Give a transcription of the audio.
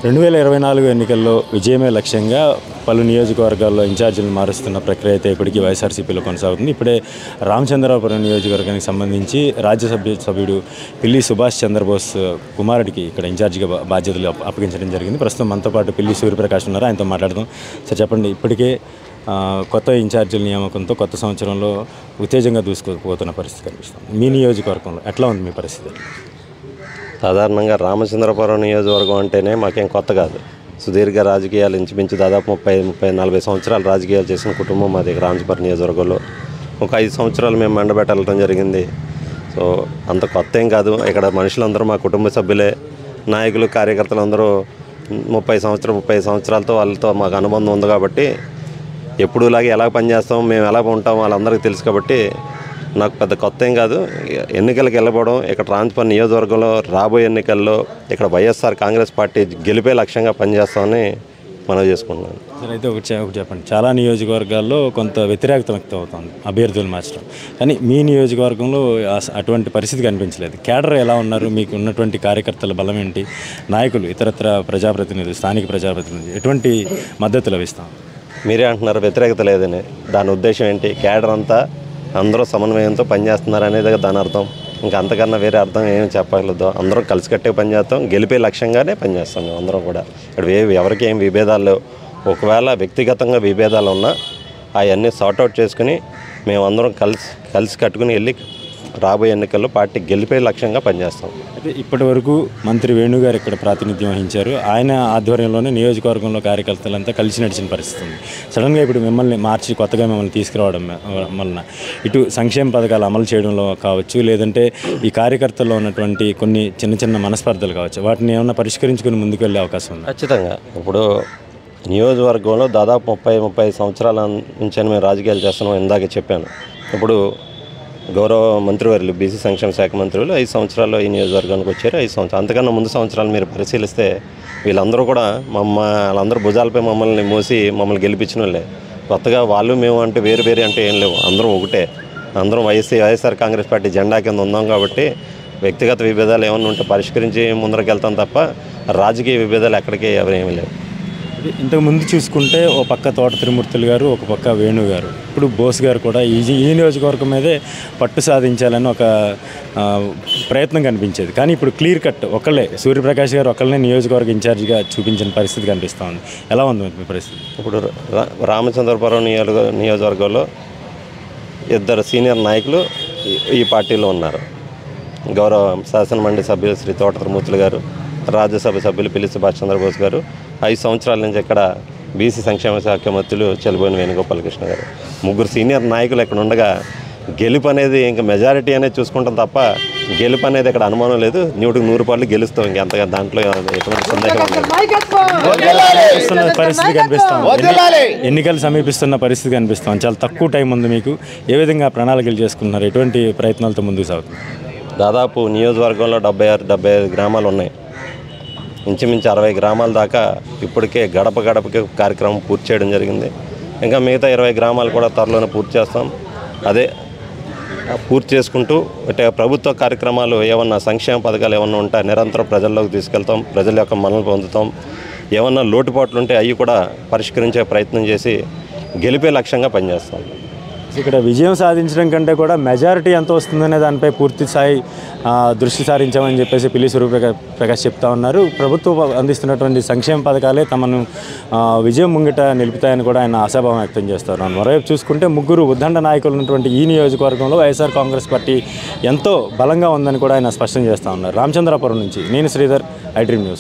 2024 ఎన్నికల్లో విజయమే లక్ష్యంగా పలు నియోజకవర్గాల్లో ఇన్ఛార్జీలను మారుస్తున్న ప్రక్రియ అయితే ఇప్పటికీ వైఎస్ఆర్సీపీలో కొనసాగుతుంది. ఇప్పుడే రామచంద్రాపురం నియోజకవర్గానికి సంబంధించి రాజ్యసభ్యుడు పిల్లి సుభాష్ చంద్రబోస్ కుమారుడికి ఇక్కడ ఇన్ఛార్జిగా బాధ్యతలు అప్పగించడం జరిగింది. ప్రస్తుతం మనతో పాటు పిల్లి సూర్యప్రకాష్ ఉన్నారు, ఆయనతో మాట్లాడదాం. సార్ చెప్పండి, ఇప్పటికే కొత్త ఇన్ఛార్జీల నియామకంతో కొత్త సంవత్సరంలో ఉత్తేజంగా దూసుకుపోతున్న పరిస్థితి కనిపిస్తుంది. మీ నియోజకవర్గంలో ఎట్లా ఉంది మీ పరిస్థితి? సాధారణంగా రామచంద్రపురం నియోజకవర్గం అంటేనే మాకేం కొత్త కాదు. సుదీర్ఘ రాజకీయాలు ఇంచుమించు దాదాపు 30-40 సంవత్సరాలు రాజకీయాలు చేసిన కుటుంబం మాది రామచంద్రపురం నియోజకవర్గంలో. ఒక 5 సంవత్సరాలు మేము మెండబెట్ట వెళ్ళడం జరిగింది. సో అంత కొత్త ఏం కాదు. ఇక్కడ మనుషులందరూ మా కుటుంబ సభ్యులే. నాయకులు కార్యకర్తలు అందరూ 35 సంవత్సరాలతో వాళ్ళతో మాకు అనుబంధం ఉంది కాబట్టి ఎప్పుడులాగే ఎలా పనిచేస్తాం, మేము ఎలా ఉంటాం వాళ్ళందరికీ తెలుసు కాబట్టి నాకు పెద్ద కొత్త ఏం కాదు. ఎన్నికలకు వెళ్ళబోవడం, ఇక్కడ రామచంద్రపురం నియోజకవర్గంలో రాబోయే ఎన్నికల్లో ఇక్కడ వైఎస్ఆర్ కాంగ్రెస్ పార్టీ గెలిపే లక్ష్యంగా పనిచేస్తామని మనవి చేసుకుంటున్నాను. సార్ అయితే ఒకటి చెప్పండి, చాలా నియోజకవర్గాల్లో కొంత వ్యతిరేకత వ్యక్తం అవుతుంది అభ్యర్థులు మార్చడం, కానీ మీ నియోజకవర్గంలో అటువంటి పరిస్థితి కనిపించలేదు. కేడర్ ఎలా ఉన్నారు? మీకు ఉన్నటువంటి కార్యకర్తల బలం ఏంటి? నాయకులు, ఇతరత్ర ప్రజాప్రతినిధులు, స్థానిక ప్రజాప్రతినిధులు ఎటువంటి మద్దతు లభిస్తాం? మీరే అంటున్నారు వ్యతిరేకత లేదని. దాని ఉద్దేశం ఏంటి? కేడర్ అంతా అందరూ సమన్వయంతో పనిచేస్తున్నారు అనేది దాని అర్థం. ఇంకా అంతకన్నా వేరే అర్థం ఏమి చెప్పగలదు. అందరం కలిసికట్టే పనిచేస్తాం, గెలిపే లక్ష్యంగానే పనిచేస్తాం. మేము అందరం కూడా ఇక్కడ ఎవరికి ఏం విభేదాలు లేవు. ఒకవేళ వ్యక్తిగతంగా విభేదాలు ఉన్నా అవన్నీ సార్ట్అవుట్ చేసుకుని మేమందరం కలిసి కట్టుకుని వెళ్ళి రాబోయే ఎన్నికల్లో పార్టీ గెలిపే లక్ష్యంగా పనిచేస్తాం. అయితే ఇప్పటి వరకు మంత్రి వేణుగారు ఇక్కడ ప్రాతినిధ్యం వహించారు. ఆయన ఆధ్వర్యంలోనే నియోజకవర్గంలో కార్యకర్తలంతా కలిసి నడిచిన పరిస్థితి ఉంది. సడన్గా ఇప్పుడు మిమ్మల్ని మార్చి కొత్తగా మిమ్మల్ని తీసుకురావడం వలన ఇటు సంక్షేమ పథకాలు అమలు చేయడంలో కావచ్చు, లేదంటే ఈ కార్యకర్తల్లో ఉన్నటువంటి కొన్ని చిన్న మనస్పర్ధలు కావచ్చు, వాటిని ఏమన్నా పరిష్కరించుకుని ముందుకు వెళ్ళే అవకాశం ఉంది? ఖచ్చితంగా. ఇప్పుడు నియోజకవర్గంలో దాదాపు 30 సంవత్సరాల నుంచి మేము రాజకీయాలు చేస్తున్నాం. ఇందాక చెప్పాను. ఇప్పుడు గౌరవ మంత్రివర్యులు బీసీ సంక్షేమ శాఖ మంత్రులు 5 సంవత్సరాల్లో ఈ నియోజకవర్గానికి వచ్చారు. 5 సంవత్సరాలు అంతకన్నా ముందు సంవత్సరాలు మీరు పరిశీలిస్తే వీళ్ళందరూ కూడా వాళ్ళందరూ భుజాలపై మమ్మల్ని గెలిపించిన వాళ్ళే. కొత్తగా వాళ్ళు మేము అంటే వేరు అంటే ఏం లేవు. అందరం ఒకటే. అందరం వైఎస్ఆర్ కాంగ్రెస్ పార్టీ జెండా కింద ఉన్నాం కాబట్టి వ్యక్తిగత విభేదాలు ఏమన్నా ఉంటే పరిష్కరించి ముందరకు వెళ్తాం తప్ప రాజకీయ విభేదాలు ఎక్కడికి ఎవరేమీ లేవు. ఇంతకు ముందు చూసుకుంటే ఓ పక్క తోట త్రిమూర్తులు గారు, ఒక పక్క వేణు గారు, ఇప్పుడు బోస్ గారు కూడా ఈ నియోజకవర్గం మీదే పట్టు సాధించాలని ఒక ప్రయత్నం కనిపించేది. కానీ ఇప్పుడు క్లియర్ కట్ ఒకళ్ళే, సూర్యప్రకాష్ గారు ఒకళ్ళనే నియోజకవర్గ ఇన్ఛార్జిగా చూపించిన పరిస్థితి కనిపిస్తూ ఉంది. ఎలా ఉంది మీ పరిస్థితి? ఇప్పుడు రామచంద్రపురం నియోజకవర్గంలో 2 సీనియర్ నాయకులు ఈ పార్టీలో ఉన్నారు. గౌరవ శాసనమండలి సభ్యులు శ్రీ తోట త్రిమూర్తులు గారు, రాజ్యసభ సభ్యులు పిల్లి సుభాష్ చంద్రబోస్ గారు, 5 సంవత్సరాల నుంచి ఇక్కడ బీసీ సంక్షేమ శాఖ మంత్రులు చెలిబోయిన వేణుగోపాలకృష్ణ గారు, 3 సీనియర్ నాయకులు ఇక్కడ ఉండగా గెలుపు అనేది ఇంకా మెజారిటీ అనేది చూసుకుంటాం తప్ప గెలుపు అనేది ఇక్కడ అనుమానం లేదు. 100% గెలుస్తాం. ఇంకెంతగా దాంట్లో ఎటువంటి సందేహం పరిస్థితి కనిపిస్తాం. ఎన్నికలు సమీపిస్తున్న పరిస్థితి కనిపిస్తాం. చాలా తక్కువ టైం ఉంది మీకు. ఏ విధంగా ప్రణాళికలు చేసుకున్నారు? ఎటువంటి ప్రయత్నాలతో ముందుకు సాగుతుంది? దాదాపు నియోజకవర్గంలో 76-75 గ్రామాలు ఉన్నాయి. ఇంచుమించు 60 గ్రామాల దాకా ఇప్పటికే గడపకి కార్యక్రమం పూర్తి చేయడం జరిగింది. ఇంకా మిగతా 20 గ్రామాలు కూడా త్వరలోనే పూర్తి చేస్తాం. అదే పూర్తి చేసుకుంటూ అంటే ప్రభుత్వ కార్యక్రమాలు ఏమన్నా సంక్షేమ పథకాలు ఏమన్నా ఉంటే నిరంతరం ప్రజల్లోకి తీసుకెళ్తాం. ప్రజల యొక్క మన్ననలు పొందుతాం. ఏమన్నా లోటుపాట్లు ఉంటే అవి కూడా పరిష్కరించే ప్రయత్నం చేసి గెలిపే లక్ష్యంగా పనిచేస్తాం. ఇక్కడ విజయం సాధించడం కంటే కూడా మెజారిటీ ఎంత వస్తుందనే దానిపై పూర్తి స్థాయి దృష్టి సారించామని చెప్పేసి పిల్లి సూర్యప్రకాష్ చెప్తా ఉన్నారు. ప్రభుత్వం అందిస్తున్నటువంటి సంక్షేమ పథకాలే తమను విజయం ముంగిట నిలుపుతాయని కూడా ఆయన ఆశాభావం వ్యక్తం చేస్తారు. మరోవైపు చూసుకుంటే 3 ఉద్దండ నాయకులు ఉన్నటువంటి ఈ నియోజకవర్గంలో వైఎస్ఆర్ కాంగ్రెస్ పార్టీ ఎంతో బలంగా ఉందని కూడా ఆయన స్పష్టం చేస్తూ ఉన్నారు. రామచంద్రాపురం నుంచి నేను శ్రీధర్, ఐ డ్రీమ్ న్యూస్.